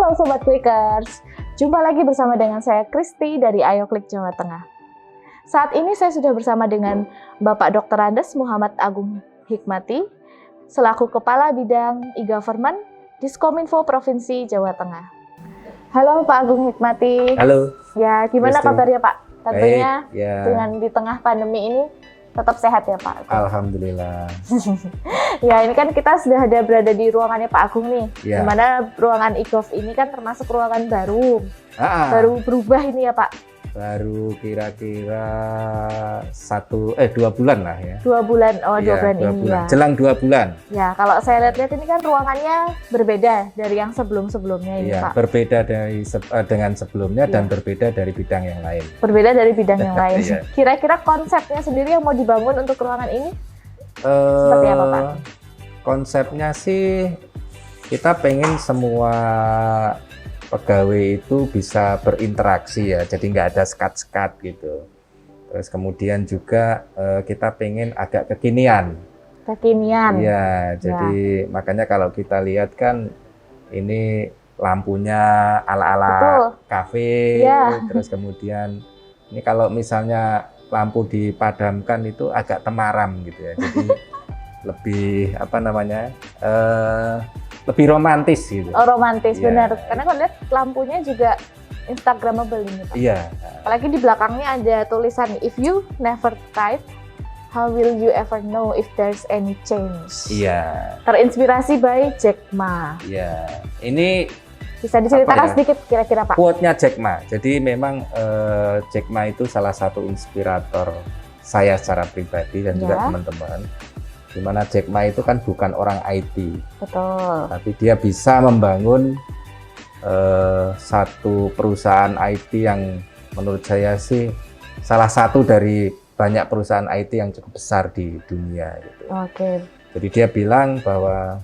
Halo Sobat Clickers, jumpa lagi bersama dengan saya Kristi dari Ayo Klik Jawa Tengah. Saat ini saya sudah bersama dengan Bapak Dr. Andes Muhammad Agung Hikmati, selaku Kepala Bidang E-Government Diskominfo Provinsi Jawa Tengah. Halo Pak Agung Hikmati. Halo. Ya, gimana Kristi. kabarnya Pak? Tentunya Baik, ya. dengan di tengah pandemi ini tetap sehat ya Pak? Alhamdulillah. Ya, ini kan kita sudah berada di ruangannya Pak Agung nih. Ya. Dimana ruangan e-gov ini kan termasuk ruangan baru. Baru berubah ini ya Pak? Baru kira-kira 2 bulan lah ya. 2 bulan, oh 2 Ya, bulan 2 ini bulan. ya. Jelang 2 bulan. Ya, kalau saya lihat-lihat ini kan ruangannya berbeda dari yang sebelum-sebelumnya ini Ya, Pak. berbeda dengan sebelumnya dan Ya. berbeda dari bidang yang lain. Berbeda dari bidang yang lain. Iya. Kira-kira konsepnya sendiri yang mau dibangun untuk ruangan ini seperti apa Pak? Konsepnya sih kita pengen semua pegawai itu bisa berinteraksi ya, jadi nggak ada sekat-sekat gitu. Terus kemudian juga kita pengen agak kekinian. Kekinian. Iya, jadi makanya kalau kita lihat kan ini lampunya ala-ala Betul. kafe, Iya. terus kemudian ini kalau misalnya lampu dipadamkan itu agak temaram gitu ya, jadi lebih apa namanya, lebih romantis gitu. Oh, romantis, Iya. benar. Karena kalau lihat lampunya juga Instagramable ini Pak. Iya, Apalagi di belakangnya ada tulisan, if you never tried, how will you ever know if there's any change? iya, Terinspirasi by Jack Ma. iya. Ini Bisa diceritakan Apa ya? sedikit kira-kira Pak? quote-nya Jack Ma. Jadi memang Jack Ma itu salah satu inspirator saya secara pribadi dan juga Ya. teman-teman. Dimana Jack Ma itu kan bukan orang IT, Betul. tapi dia bisa membangun satu perusahaan IT yang menurut saya sih salah satu dari banyak perusahaan IT yang cukup besar di dunia gitu. Oke. Jadi dia bilang bahwa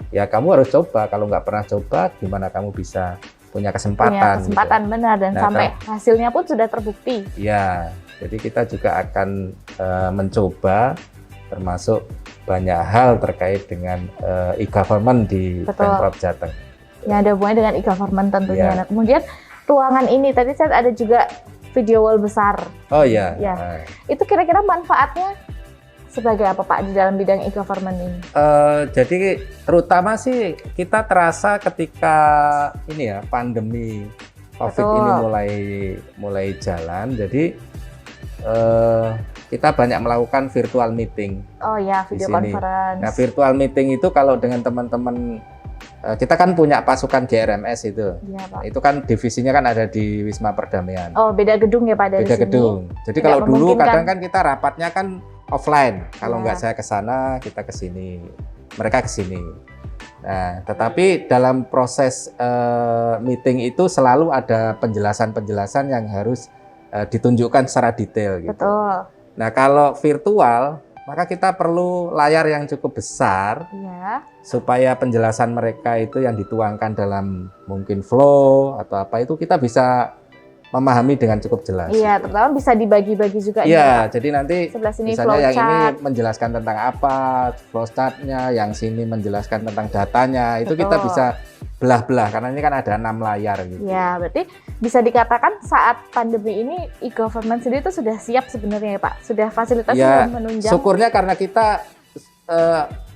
ya kamu harus coba, kalau nggak pernah coba gimana kamu bisa punya kesempatan. Punya kesempatan benar dan Nah, sampai hasilnya pun sudah terbukti. Gitu. Ya, jadi kita juga akan mencoba termasuk banyak hal terkait dengan e-government di Betul. Pemprov Jateng. Yang ada hubungannya dengan e-government tentunya. Ya. Nah, kemudian ruangan ini tadi saya ada juga video wall besar. Oh iya. Ya. Itu kira-kira manfaatnya sebagai apa Pak di dalam bidang e-government ini? Jadi terutama sih kita terasa ketika ini ya pandemi COVID Betul. ini mulai jalan. Jadi kita banyak melakukan virtual meeting. Oh ya, Di video sini. conference. Nah, virtual meeting itu kalau dengan teman-teman kita kan punya pasukan GRMS itu. Iya, Pak. Itu kan divisinya kan ada di Wisma Perdamaian. Oh, beda gedung ya Pak dari Beda sini. gedung. Jadi Tidak kalau dulu memungkinkan. kadang kan kita rapatnya kan offline. Kalau Ya. nggak saya ke sana, kita ke sini. Mereka ke sini. Nah, tetapi dalam proses meeting itu selalu ada penjelasan-penjelasan yang harus ditunjukkan secara detail gitu. Betul. Nah, kalau virtual, maka kita perlu layar yang cukup besar Iya. supaya penjelasan mereka itu yang dituangkan dalam mungkin flow atau apa itu kita bisa memahami dengan cukup jelas. Iya, gitu. terutama bisa dibagi-bagi juga nih, Pak. Iya, jadi nanti Sebelah sini misalnya yang ini flowchart. menjelaskan tentang apa, flowchartnya, yang sini menjelaskan tentang datanya, itu kita Betul. bisa belah-belah karena ini kan ada 6 layar gitu. Ya, berarti bisa dikatakan saat pandemi ini e-government sendiri itu sudah siap sebenarnya ya Pak? Sudah fasilitas Ya, sudah menunjang? syukurnya karena kita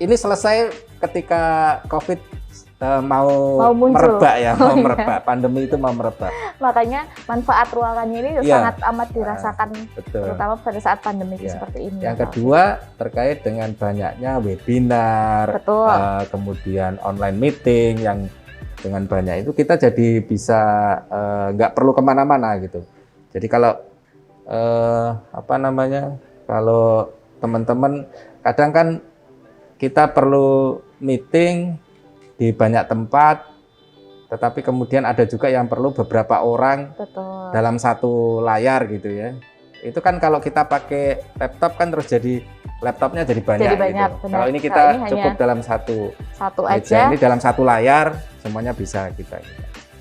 ini selesai ketika COVID mau muncul. merebak ya, Oh, mau iya. merebak, pandemi itu mau merebak. Makanya manfaat ruangannya ini Iya. sangat amat dirasakan, Betul. terutama pada saat pandemi Ya. seperti ini. Yang Pak. kedua terkait dengan banyaknya webinar, Betul. kemudian online meeting yang dengan banyak itu kita jadi bisa nggak perlu kemana-mana gitu. Jadi kalau apa namanya, kalau teman-teman kadang kan kita perlu meeting di banyak tempat, tetapi kemudian ada juga yang perlu beberapa orang Betul. dalam satu layar gitu ya. Itu kan kalau kita pakai laptop kan terus jadi laptopnya jadi banyak, Jadi banyak, gitu. benar. Kalau ini kita Kalau ini cukup hanya dalam satu Satu meja, aja. ini dalam satu layar semuanya bisa kita.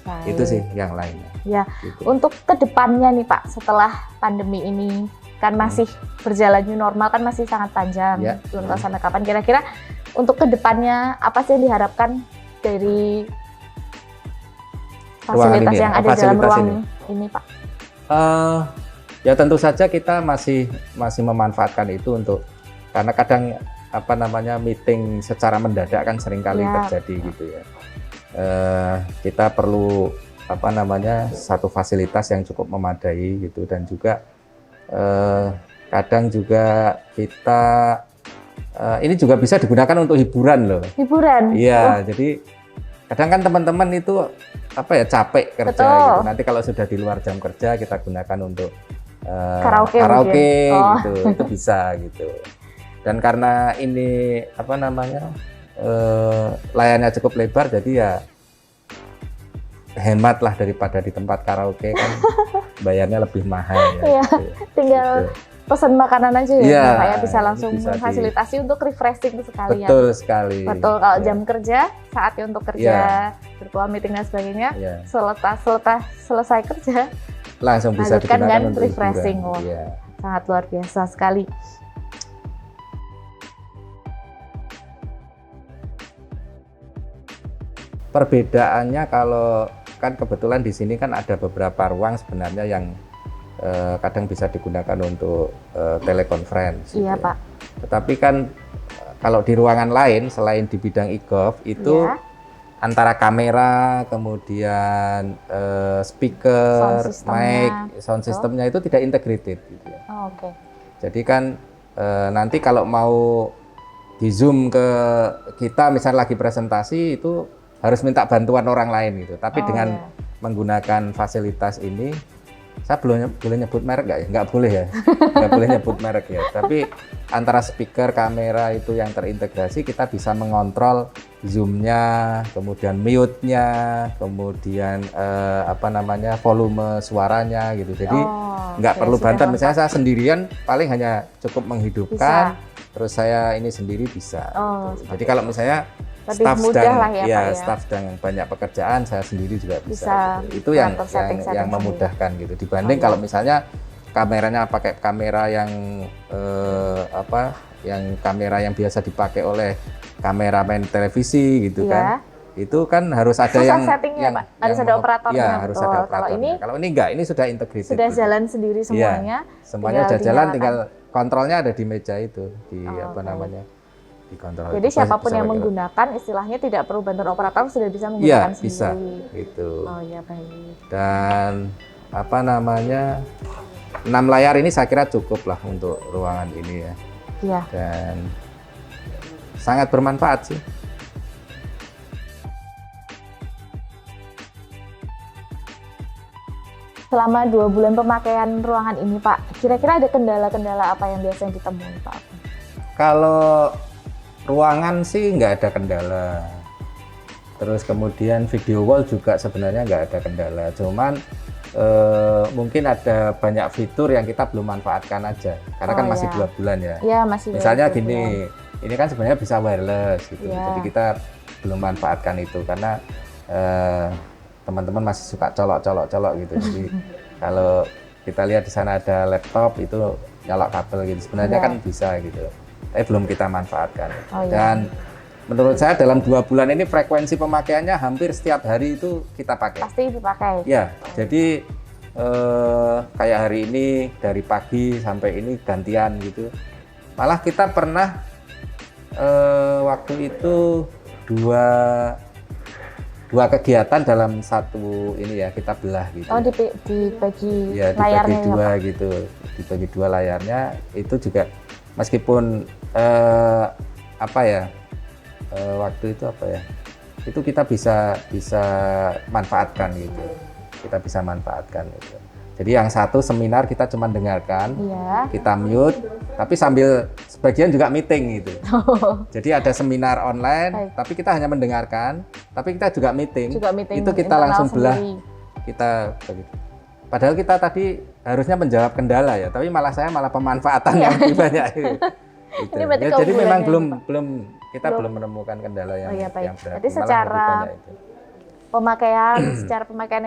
Baik. Itu sih yang lainnya. Ya, Gitu. untuk kedepannya nih Pak, setelah pandemi ini kan masih berjalan new normal kan masih sangat panjang, Ya. belum tahu sampai kapan. Kira-kira untuk kedepannya apa sih yang diharapkan dari fasilitas ini ya, yang ada dalam fasilitas ruang ini. ini Pak? Ya tentu saja kita masih memanfaatkan itu untuk, karena kadang meeting secara mendadak kan seringkali terjadi gitu ya. Kita perlu satu fasilitas yang cukup memadai gitu, dan juga kadang juga kita ini juga bisa digunakan untuk hiburan loh. Hiburan? Iya, jadi kadang kan teman-teman itu capek kerja gitu. Nanti kalau sudah di luar jam kerja kita gunakan untuk karaoke gitu, itu bisa gitu. Dan karena ini layarnya cukup lebar, jadi ya hemat lah daripada di tempat karaoke kan bayarnya lebih mahal ya. Iya, tinggal pesan makanan aja ya, kayak bisa langsung fasilitasi untuk refreshing sekalian. Betul sekali. Betul, kalau jam kerja, saatnya untuk kerja, virtual meeting dan sebagainya, selesai kerja, langsung bisa digunakan untuk refreshing. Sangat luar biasa sekali. Perbedaannya kalau kan kebetulan di sini kan ada beberapa ruang sebenarnya yang kadang bisa digunakan untuk telekonferensi. Iya, Pak. Tetapi kan kalau di ruangan lain selain di bidang e-gov itu antara kamera, kemudian speaker, mic, sound systemnya itu tidak integrated gitu ya. Oke. Jadi kan nanti kalau mau di Zoom ke kita misalnya lagi presentasi itu harus minta bantuan orang lain gitu. Tapi dengan menggunakan fasilitas ini, saya belum boleh nyebut merek nggak ya? Nggak boleh ya, nggak boleh nyebut merek ya. Tapi antara speaker, kamera itu yang terintegrasi, kita bisa mengontrol zoom-nya, kemudian mute-nya, kemudian volume suaranya gitu. Jadi nggak perlu bantuan. Misalnya saya sendirian, paling hanya cukup menghidupkan, terus saya ini sendiri bisa. Gitu. Jadi kalau misalnya staff sedang banyak pekerjaan, saya sendiri juga bisa. Gitu. Itu yang memudahkan gitu. Dibanding kalau misalnya kameranya pakai kamera yang kamera yang biasa dipakai oleh kameramen televisi gitu kan. Itu kan harus ada harus ada operatornya. Harus ada operatornya. Kalau ini enggak, ini sudah integrated. Sudah jalan sendiri semuanya. Semuanya sudah jalan, tinggal kontrolnya ada di meja itu, di dikontrol. Jadi siapapun yang menggunakan istilahnya tidak perlu bantuan operator, sudah bisa menggunakan sendiri. Bisa gitu. Oh ya, baik. Dan 6 layar ini saya kira cukup lah untuk ruangan ini ya. Iya. Dan sangat bermanfaat sih. Selama 2 bulan pemakaian ruangan ini Pak, kira-kira ada kendala-kendala apa yang biasanya ditemui Pak? Kalau ruangan sih nggak ada kendala. Terus kemudian video wall juga sebenarnya nggak ada kendala. Cuman mungkin ada banyak fitur yang kita belum manfaatkan aja. Karena kan masih 2 bulan ya. Iya, masih. Misalnya gini, ini kan sebenarnya bisa wireless gitu. Jadi kita belum manfaatkan itu karena teman-teman masih suka colok gitu. Jadi kalau kita lihat di sana ada laptop itu nyolok kabel gitu. Sebenarnya kan bisa gitu. Tapi belum kita manfaatkan. Dan menurut saya dalam 2 bulan ini frekuensi pemakaiannya hampir setiap hari itu kita pakai. Pasti dipakai. Ya, jadi kayak hari ini dari pagi sampai ini gantian gitu. Malah kita pernah waktu itu dua kegiatan dalam satu ini ya, kita belah gitu. Oh, dibagi ya, layarnya dibagi dua gitu, dibagi 2 layarnya. Itu juga meskipun waktu itu itu kita bisa manfaatkan gitu. Kita bisa manfaatkan gitu. Jadi yang satu seminar kita cuma dengarkan, kita mute, tapi sambil sebagian juga meeting gitu. Jadi ada seminar online, tapi kita hanya mendengarkan, tapi kita juga meeting. Itu kita langsung belah. Kita padahal kita tadi harusnya menjawab kendala ya, tapi saya malah pemanfaatan yang lebih banyak. Gitu. Ini Jadi memang belum menemukan kendala yang berat. Jadi secara pemakaian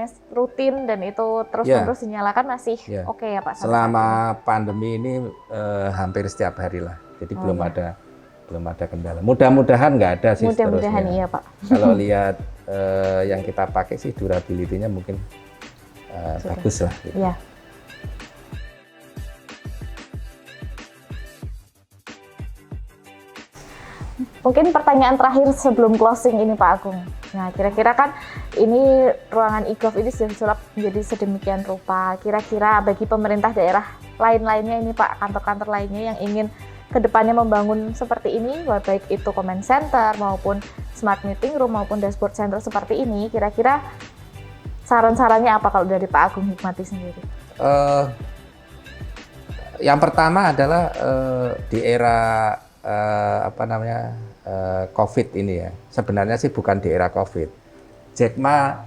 yang rutin dan itu terus-menerus dinyalakan masih oke ya Pak? Selama pandemi ini hampir setiap hari lah. Jadi belum ada belum ada kendala. Mudah-mudahan nggak ada sih Mudah-mudahan seterusnya. iya Pak. Kalau lihat yang kita pakai sih durability-nya mungkin bagus lah. Gitu. Ya. Mungkin pertanyaan terakhir sebelum closing ini Pak Agung. Nah, kira-kira kan ini ruangan e-gov ini sudah disulap menjadi sedemikian rupa. Kira-kira bagi pemerintah daerah lain-lainnya ini Pak, kantor-kantor lainnya yang ingin kedepannya membangun seperti ini, baik itu comment center maupun smart meeting room maupun dashboard center seperti ini, kira-kira saran-sarannya apa kalau dari Pak Agung Hikmati sendiri? Yang pertama adalah di era COVID ini ya. Sebenarnya sih bukan di era COVID. Jack Ma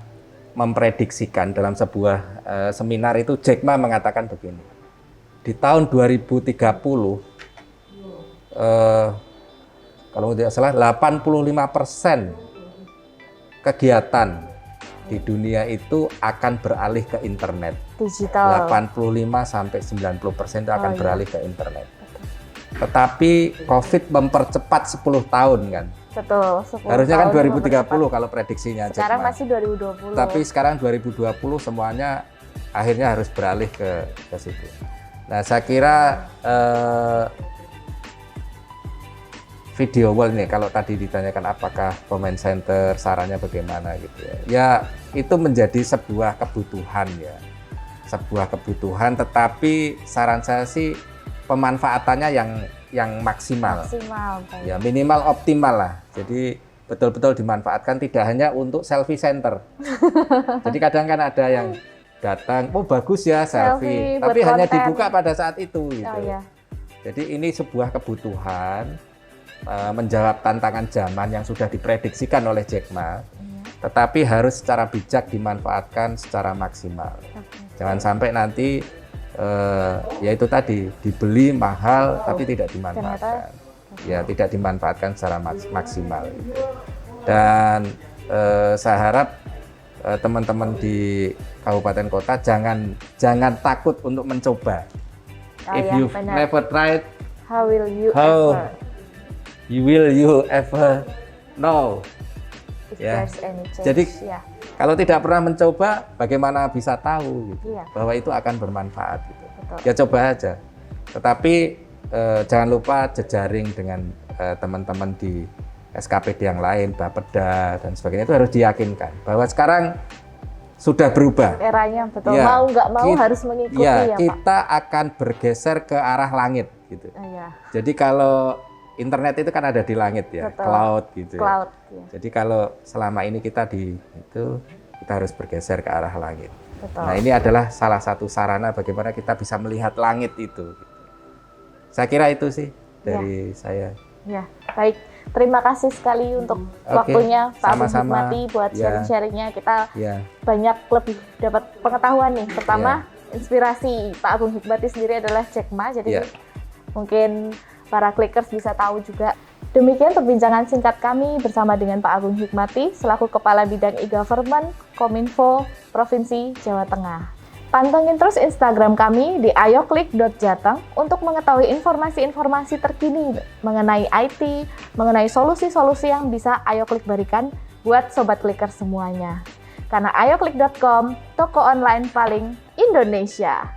memprediksikan dalam sebuah seminar itu, Jack Ma mengatakan begini. Di tahun 2030 kalau tidak salah 85% kegiatan di dunia itu akan beralih ke internet. Digital. 85 sampai 90% itu akan beralih ke internet. Tetapi COVID mempercepat 10 tahun kan. Betul. Harusnya kan 2030 kalau prediksinya. Sekarang masih 2020. Tapi sekarang 2020 semuanya akhirnya harus beralih ke situ. Nah, saya kira video wall nih, kalau tadi ditanyakan apakah comment center sarannya bagaimana gitu ya. Ya, itu menjadi sebuah kebutuhan ya. Sebuah kebutuhan, tetapi saran saya sih pemanfaatannya yang maksimal. Maksimal. Ya, minimal optimal lah. Jadi betul-betul dimanfaatkan, tidak hanya untuk selfie center. Jadi kadang kan ada yang datang, oh bagus ya selfie, tapi hanya dibuka pada saat itu gitu. Oh, iya. Jadi ini sebuah kebutuhan, menjawab tantangan zaman yang sudah diprediksikan oleh Jack Ma, tetapi harus secara bijak dimanfaatkan secara maksimal. Jangan sampai nanti ya itu tadi dibeli mahal tapi tidak dimanfaatkan. Ya, tidak dimanfaatkan secara maksimal. Dan saya harap teman-teman di kabupaten kota jangan takut untuk mencoba. If you've never tried, how will you ever know? Ya. Jadi kalau tidak pernah mencoba, bagaimana bisa tahu gitu, bahwa itu akan bermanfaat gitu. Betul. Ya coba aja. Tetapi jangan lupa jejaring dengan teman-teman di SKPD yang lain, Bapeda dan sebagainya, itu harus diyakinkan bahwa sekarang sudah berubah. Eranya betul. Ya, mau nggak mau harus mengikuti ya, kita akan bergeser ke arah langit gitu. Jadi kalau internet itu kan ada di langit ya, betul. Cloud gitu. Cloud, ya. Jadi kalau selama ini kita kita harus bergeser ke arah langit. Betul. Nah, ini adalah salah satu sarana bagaimana kita bisa melihat langit itu. Saya kira itu sih dari saya. Ya, baik. Terima kasih sekali untuk waktunya Pak Agung Hikmati buat sharing-sharingnya. Kita banyak lebih dapat pengetahuan nih. Pertama, inspirasi Pak Agung Hikmati sendiri adalah Jack Ma. Jadi mungkin para clickers bisa tahu juga. Demikian perbincangan singkat kami bersama dengan Pak Agung Hikmati selaku Kepala Bidang E-Government Kominfo Provinsi Jawa Tengah. Pantengin terus Instagram kami di ayoklik.jateng untuk mengetahui informasi-informasi terkini mengenai IT, mengenai solusi-solusi yang bisa Ayoklik berikan buat Sobat Clicker semuanya. Karena ayoklik.com, toko online paling Indonesia.